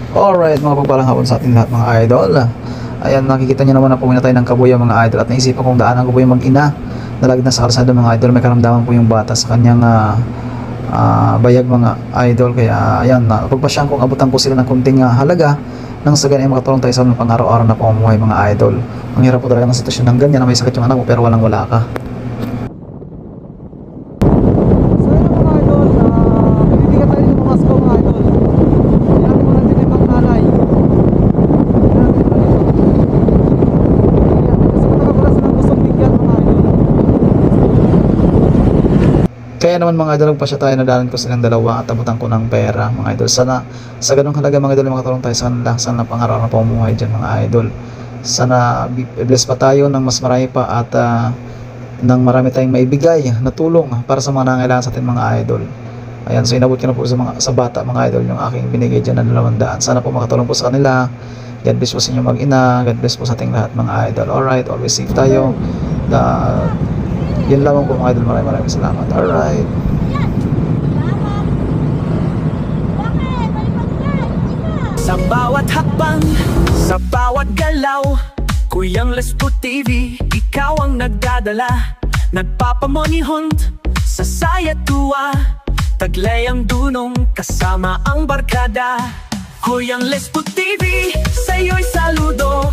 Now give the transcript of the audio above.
Alright, mga pagpalang hapon sa ating lahat mga idol. Ayan, nakikita nyo naman na pumunta tayo ng Kabuya mga idol. At naisipan kong daan ang Kabuya mag-ina. Nalagid na sa kalsada mga idol. May karamdaman po yung bata sa kanyang bayag mga idol. Kaya ayan, pagpasyahan kong abutan ko sila ng kunting halaga nang sa ganyan makatulong tayo sa mga pang-araw-araw na pamumuhay mga idol. Ang hirap po talaga ng sitwasyon ng ganyan na may sakit yung anak mo pero walang wala ka. Kaya naman mga idol, nagpasya tayo na dalan ko silang dalawa at abutan ko ng pera mga idol. Sana sa ganung halaga mga idol makatulong tayo sa kanila sa pang-araw na pamumuhay dyan mga idol. Sana bless pa tayo ng mas marami pa at ng marami tayong maibigay na tulong para sa mga nangangailangan sa ating mga idol. Ayan, so inabot ko na po sa bata mga idol yung aking binigay dyan na 200. Sana po makatulong po sa kanila. God bless po sa inyo mag-ina. God bless po sa ating lahat mga idol. Alright, always safe tayo. Yun lamang po mga idol. Maraming salamat. Alright. Sa bawat hakbang, sa bawat galaw, Kuyang Lespo TV, ikaw ang nagdadala. Nagpapamonihon sa saya tuwa, taglay ang dunong kasama ang barkada. Kuyang Lespo TV, sa'yo'y saludo.